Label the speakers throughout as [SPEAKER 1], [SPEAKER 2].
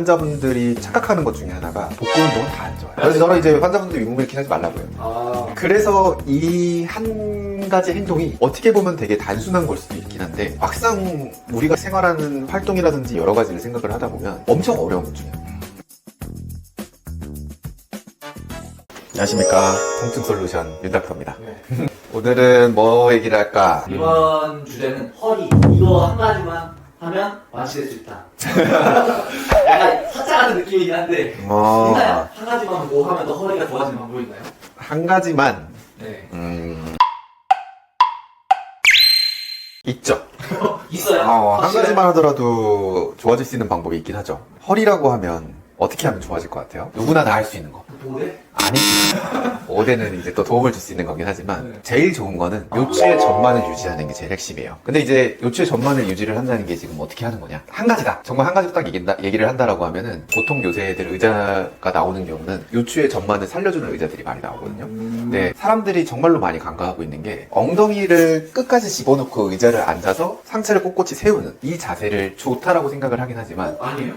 [SPEAKER 1] 환자분들이 착각하는 것 중에 하나가 복근 운동은 다 안 좋아요. 그래서 저는 이제 환자분들 윗몸 일으키지 하지 말라고요. 그래서 이 한 가지 행동이 어떻게 보면 되게 단순한 걸 수도 있긴 한데 막상 우리가 생활하는 활동이라든지 여러 가지를 생각을 하다 보면 엄청 어려운 것 중이에요. 안녕하십니까. 통증 솔루션 윤닥터입니다.
[SPEAKER 2] 네.
[SPEAKER 1] 오늘은 뭐 얘기를 할까?
[SPEAKER 2] 이번 주제는 허리. 이거 한 가지만 하면 완치될 수 있다. 약간 사자 같은 느낌이긴 한데 있나요? 한 가지만 뭐 하면 더 허리가 좋아지는 방법이 있나요?
[SPEAKER 1] 한 가지만
[SPEAKER 2] 네.
[SPEAKER 1] 있죠.
[SPEAKER 2] 있어요?
[SPEAKER 1] 한
[SPEAKER 2] 확실해요?
[SPEAKER 1] 가지만 하더라도 좋아질 수 있는 방법이 있긴 하죠. 허리라고 하면 어떻게 하면 좋아질 것 같아요? 누구나 다 할 수 있는 거.
[SPEAKER 2] 보대?
[SPEAKER 1] 아니, 5대는 이제 또 도움을 줄 수 있는 거긴 하지만
[SPEAKER 2] 네.
[SPEAKER 1] 제일 좋은 거는 요추의 전만을 유지하는 게 제일 핵심이에요. 근데 이제 요추의 전만을 유지를 한다는 게 지금 어떻게 하는 거냐? 한 가지다. 정말 한 가지 딱 얘기를 한다라고 하면은 보통 요새 애들 의자가 나오는 경우는 요추의 전만을 살려주는 의자들이 많이 나오거든요. 근데 사람들이 정말로 많이 간과하고 있는 게 엉덩이를 끝까지 집어넣고 의자를 앉아서 상체를 꼿꼿이 세우는 이 자세를 좋다라고 생각을 하긴 하지만
[SPEAKER 2] 아니에요?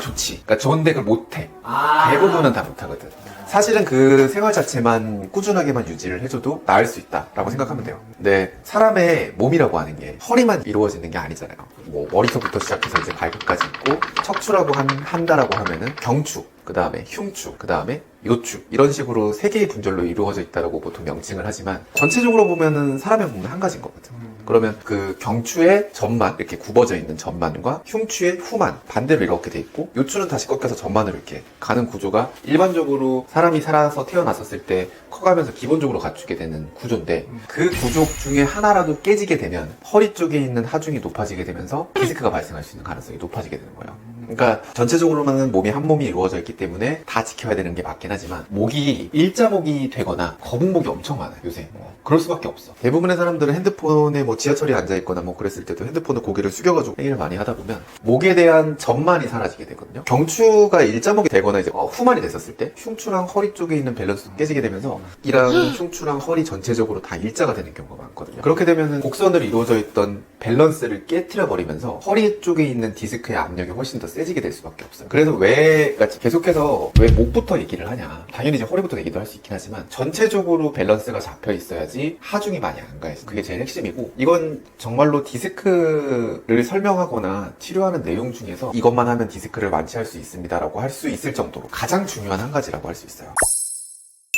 [SPEAKER 1] 좋지. 그러니까 좋은데 그걸 못해.
[SPEAKER 2] 아.
[SPEAKER 1] 대부분은 다 못하거든. 사실은 그 생활 자체만 꾸준하게만 유지를 해줘도 나을 수 있다라고 생각하면 돼요. 근데 사람의 몸이라고 하는 게 허리만 이루어지는 게 아니잖아요. 뭐 머리서부터 시작해서 이제 발끝까지 있고 척추라고 한다라고 하면은 경추, 그 다음에 흉추, 그 다음에 요추 이런 식으로 세 개의 분절로 이루어져 있다라고 보통 명칭을 하지만 전체적으로 보면은 사람의 몸은 한 가지인 거거든. 그러면 그 경추의 전만 이렇게 굽어져 있는 전만과 흉추의 후만 반대로 이렇게 돼 있고 요추는 다시 꺾여서 전만으로 이렇게 가는 구조가 일반적으로 사람이 살아서 태어났었을 때 커가면서 기본적으로 갖추게 되는 구조인데 그 구조 중에 하나라도 깨지게 되면 허리 쪽에 있는 하중이 높아지게 되면서 디스크가 발생할 수 있는 가능성이 높아지게 되는 거예요. 그러니까 전체적으로는 몸이 한 몸이 이루어져 있기 때문에 다 지켜야 되는 게 맞긴 하지만 목이 일자목이 되거나 거북목이 엄청 많아요 요새. 그럴 수밖에 없어. 대부분의 사람들은 핸드폰에 뭐 지하철에 앉아있거나 뭐 그랬을 때도 핸드폰을 고개를 숙여가지고 행위를 많이 하다 보면 목에 대한 전만이 사라지게 되거든요. 경추가 일자목이 되거나 이제 후만이 됐었을 때 흉추랑 허리 쪽에 있는 밸런스도 깨지게 되면서 이랑 흉추랑 허리 전체적으로 다 일자가 되는 경우가 많거든요. 그렇게 되면은 곡선으로 이루어져 있던 밸런스를 깨트려 버리면서 허리 쪽에 있는 디스크의 압력이 훨씬 더 세지게 될 수밖에 없어요. 그래서 그러니까 계속해서 왜 목부터 얘기를 하냐? 당연히 이제 허리부터 얘기도 할 수 있긴 하지만 전체적으로 밸런스가 잡혀 있어야지 하중이 많이 안 가요. 그게 제일 핵심이고 이건 정말로 디스크를 설명하거나 치료하는 내용 중에서 이것만 하면 디스크를 완치할 수 있습니다라고 할 수 있을 정도로 가장 중요한 한 가지라고 할 수 있어요.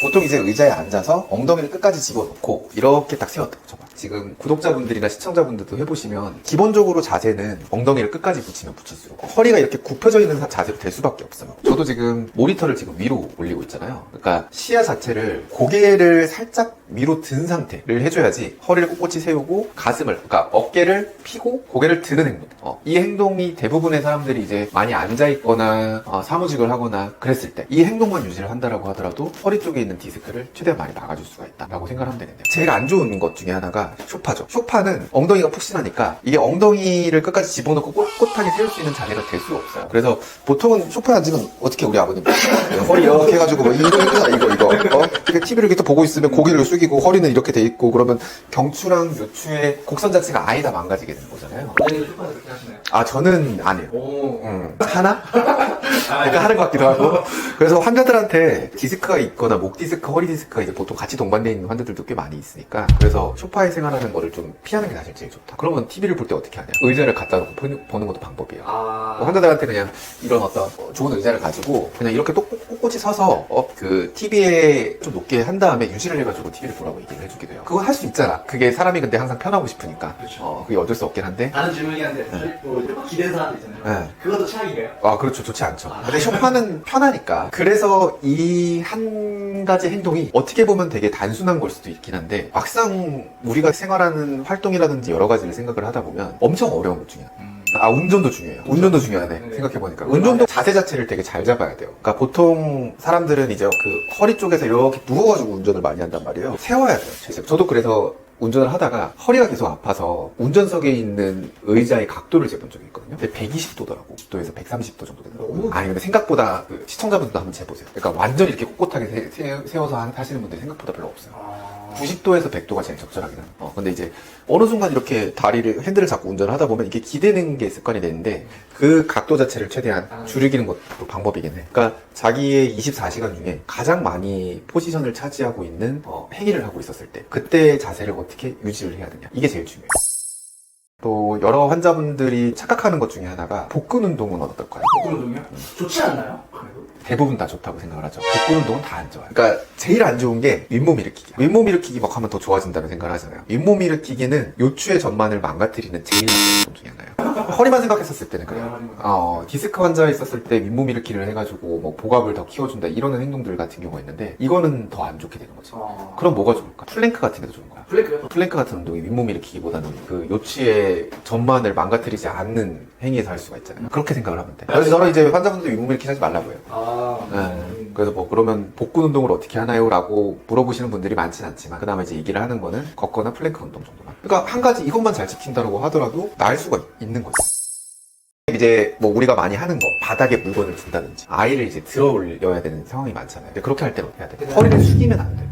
[SPEAKER 1] 보통 이제 의자에 앉아서 엉덩이를 끝까지 집어넣고 이렇게 딱 세웠다. 지금 구독자분들이나 시청자분들도 해보시면 기본적으로 자세는 엉덩이를 끝까지 붙이면 붙일수록 허리가 이렇게 굽혀져 있는 자세로 될 수밖에 없어요. 저도 지금 모니터를 지금 위로 올리고 있잖아요. 그러니까 시야 자체를 고개를 살짝 위로 든 상태를 해줘야지 허리를 꼿꼿이 세우고 가슴을, 그러니까 어깨를 펴고 고개를 드는 행동. 이 행동이 대부분의 사람들이 이제 많이 앉아있거나 사무직을 하거나 그랬을 때 이 행동만 유지를 한다라고 하더라도 허리 쪽에 있는 디스크를 최대한 많이 막아줄 수가 있다라고 생각하면 되는데요. 제일 안 좋은 것 중에 하나가 쇼파죠. 쇼파는 엉덩이가 푹신하니까 이게 엉덩이를 끝까지 집어넣고 꼿꼿하게 세울 수 있는 자세가 될 수가 없어요. 그래서 보통은 쇼파에 앉으면 어떻게 우리 아버님 허리 이렇게 해가지고 뭐 이거 이렇게 TV를 이렇게 또 보고 있으면 고개를 숙이고 허리는 이렇게 돼 있고 그러면 경추랑 요추의 곡선 자체가 아예 다 망가지게 되는 거잖아요.
[SPEAKER 2] 원래는 쇼파에서 그렇게 하시나요?
[SPEAKER 1] 저는 안 해요.
[SPEAKER 2] 오.
[SPEAKER 1] 하나? 약간 하는 것 같기도 하고. 그래서 환자들한테 디스크가 있거나 목 디스크, 허리 디스크가 이제 보통 같이 동반되어 있는 환자들도 꽤 많이 있으니까 그래서 소파에 생활하는 거를 좀 피하는 게 사실 제일 좋다. 그러면 TV를 볼 때 어떻게 하냐? 의자를 갖다 놓고 보는 것도 방법이에요. 환자들한테 그냥 이런 어떤 좋은 의자를 가지고 그냥 이렇게 또 꼿꼿이 서서 그 TV에 좀 높게 한 다음에 유지를 해가지고 TV를 보라고 얘기를 해주기도 해요. 그거 할 수 있잖아. 그게 사람이 근데 항상 편하고 싶으니까.
[SPEAKER 2] 그렇죠.
[SPEAKER 1] 그게 어쩔 수 없긴 한데.
[SPEAKER 2] 다른 질문이긴 한데 뭐 쇼파 기대는 사람도 있잖아요.
[SPEAKER 1] 네.
[SPEAKER 2] 그것도 최악인가요?
[SPEAKER 1] 그렇죠. 좋지 않죠. 근데 쇼파는 편하니까. 그래서 이 한 가지 행동이 어떻게 보면 되게 단순한 걸 수도 있긴 한데 막상 우리가 생활하는 활동이라든지 여러 가지를 생각을 하다 보면 엄청 어려운 것 중이야. 운전도 중요해요. 운전도 중요하네.
[SPEAKER 2] 네.
[SPEAKER 1] 생각해보니까. 운전도 자세 자체를 되게 잘 잡아야 돼요. 그러니까 보통 사람들은 이제 그 허리 쪽에서 이렇게 누워가지고 운전을 많이 한단 말이에요. 세워야 돼요. 저도 그래서 운전을 하다가 허리가 계속 아파서 운전석에 있는 의자의 각도를 재본 적이 있거든요. 근데 120도더라고. 10도에서 130도 정도 되더라고. 아니 근데 생각보다 시청자분들도 한번 재보세요. 그러니까 완전 이렇게 꼿꼿하게 세워서 하시는 분들이 생각보다 별로 없어요. 90도에서 100도가 제일 적절하긴 합니다. 근데 이제 어느 순간 이렇게 다리를, 핸들을 잡고 운전을 하다 보면 이게 기대는 게 습관이 되는데 그 각도 자체를 최대한 줄이기는 것도 방법이긴 해. 그러니까 자기의 24시간 중에 가장 많이 포지션을 차지하고 있는 행위를 하고 있었을 때 그때 자세를 어떻게 유지를 해야 되냐. 이게 제일 중요해요. 또 여러 환자분들이 착각하는 것 중에 하나가 복근 운동은 어떨까요?
[SPEAKER 2] 복근 운동이요? 좋지 않나요? 그래도?
[SPEAKER 1] 대부분 다 좋다고 생각을 하죠. 복근 운동은 다 안 좋아요. 그러니까 제일 안 좋은 게 윗몸 일으키기. 윗몸 일으키기 막 하면 더 좋아진다는 생각을 하잖아요. 윗몸 일으키기는 요추의 전만을 망가뜨리는 제일 나쁜 운동 중에 하나예요. 허리만 생각했었을 때는 그래요. 디스크 환자 있었을 때 윗몸 일으키기를 해가지고 뭐 복압을 더 키워준다 이러는 행동들 같은 경우가 있는데 이거는 더 안 좋게 되는 거죠. 그럼 뭐가 좋을까? 플랭크 같은 게 더 좋은 거야.
[SPEAKER 2] 플랭크요?
[SPEAKER 1] 플랭크 같은 운동이 윗몸 일으키기보다는 그 요추의 전만을 망가뜨리지 않는 행위에서 할 수가 있잖아요. 그렇게 생각을 하면 돼. 그래서 저는 이제 환자분들 윗몸 일으키기 하지 말라고 해요. 네. 그래서 뭐 그러면 복근 운동을 어떻게 하나요? 라고 물어보시는 분들이 많진 않지만 그 다음에 이제 얘기를 하는 거는 걷거나 플랭크 운동 정도만. 그러니까 한 가지 이것만 잘 지킨다고 하더라도 나을 수가 있는 거지. 이제 뭐 우리가 많이 하는 거 바닥에 물건을 둔다든지 아이를 이제 들어 올려야 되는 상황이 많잖아요. 근데 그렇게 할 때는 어떻게 해야 돼? 허리를 숙이면 안 돼.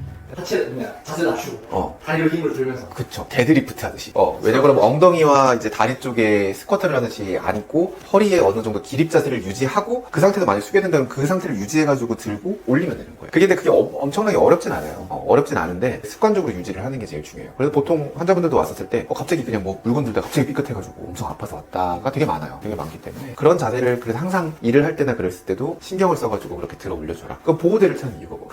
[SPEAKER 2] 자세 낮추고 다리로 힘을 들면서.
[SPEAKER 1] 그쵸. 데드리프트 하듯이. 왜냐면 그러면 엉덩이와 이제 다리 쪽에 스쿼트를 하듯이 안 있고 허리에 어느 정도 기립 자세를 유지하고 그 상태도 많이 숙여야 된다면 그 상태를 유지해가지고 들고 올리면 되는 거예요. 근데 그게 엄청나게 어렵진 않아요. 어렵진 않은데 습관적으로 유지를 하는 게 제일 중요해요. 그래서 보통 환자분들도 왔었을 때 갑자기 그냥 뭐 물건 들다가 갑자기 삐끗해가지고 엄청 아파서 왔다가 되게 많아요. 되게 많기 때문에 그런 자세를 그래서 항상 일을 할 때나 그랬을 때도 신경을 써가지고 그렇게 들어 올려줘라. 그럼 보호대를 차는 이유가 뭐?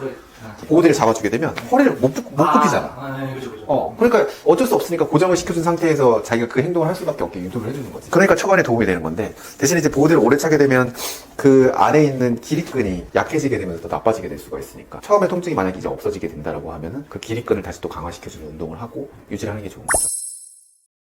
[SPEAKER 1] 보호대를 잡아주게 되면 허리를 못 굽히잖아.
[SPEAKER 2] 네, 그죠.
[SPEAKER 1] 그러니까 어쩔 수 없으니까 고정을 시켜준 상태에서 자기가 그 행동을 할 수밖에 없게 유도를 해주는 거지. 그러니까 초반에 도움이 되는 건데 대신 이제 보호대를 오래 차게 되면 그 안에 있는 기립근이 약해지게 되면서 더 나빠지게 될 수가 있으니까 처음에 통증이 만약에 이제 없어지게 된다라고 하면은 그 기립근을 다시 또 강화시켜주는 운동을 하고 유지를 하는 게 좋은 거죠.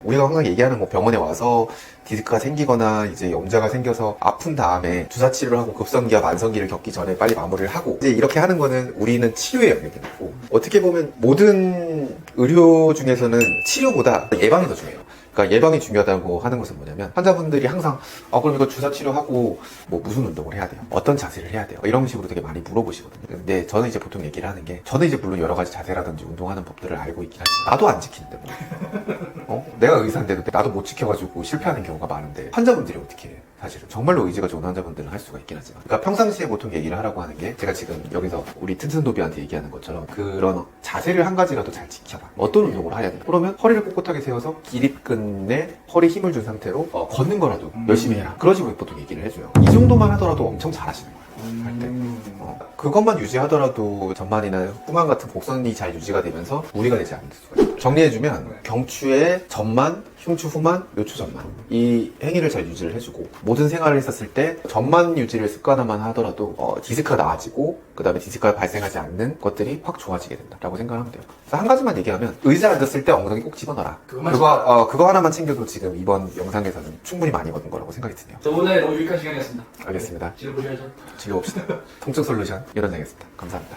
[SPEAKER 1] 우리가 항상 얘기하는 뭐 병원에 와서 디스크가 생기거나 이제 염좌가 생겨서 아픈 다음에 주사 치료를 하고 급성기와 만성기를 겪기 전에 빨리 마무리를 하고 이제 이렇게 하는 거는 우리는 치료의 영역이 있고 어떻게 보면 모든 의료 중에서는 치료보다 예방이 더 중요해요. 그러니까 예방이 중요하다고 하는 것은 뭐냐면 환자분들이 항상 그럼 이거 주사 치료하고 뭐 무슨 운동을 해야 돼요? 어떤 자세를 해야 돼요? 이런 식으로 되게 많이 물어보시거든요. 근데 저는 이제 보통 얘기를 하는 게 저는 이제 물론 여러 가지 자세라든지 운동하는 법들을 알고 있긴 하지만 나도 안 지키는데 뭐 내가 의사인데도 나도 못 지켜가지고 실패하는 경우가 많은데 환자분들이 어떻게 해요? 사실은 정말로 의지가 좋은 환자분들은 할 수가 있긴 하지만 그러니까 평상시에 보통 얘기를 하라고 하는 게 제가 지금 여기서 우리 튼튼도비한테 얘기하는 것처럼 그런 자세를 한 가지라도 잘 지켜봐. 어떤 운동을 해야 되나? 그러면 허리를 꼿꼿하게 세워서 기립근에 허리 힘을 준 상태로 걷는 거라도 열심히 해라. 그러지 보통 얘기를 해줘요. 이 정도만 하더라도 엄청 잘하시는 거예요. 할 때. 그것만 유지하더라도 전만이나 후만 같은 곡선이 잘 유지가 되면서 무리가 되지 않을 수가 있어요. 정리해주면 경추의 전만, 흉추 후만, 요추 전만 이 행위를 잘 유지를 해주고 모든 생활을 했었을 때 전만 유지를 습관화만 하더라도 디스크가 나아지고 그 다음에 디스크가 발생하지 않는 것들이 확 좋아지게 된다라고 생각을 하면 돼요. 그래서 한 가지만 얘기하면 의자 앉았을 때 엉덩이 꼭 집어넣어라. 그거 하나만 챙겨도 지금 이번 영상에서는 충분히 많이 얻은 거라고 생각이 드네요.
[SPEAKER 2] 저 오늘 너무 유익한 시간이었습니다.
[SPEAKER 1] 알겠습니다.
[SPEAKER 2] 치료보셔야죠.
[SPEAKER 1] 즐겨봅시다. 통증 솔루션 이런 장이었습니다. 감사합니다.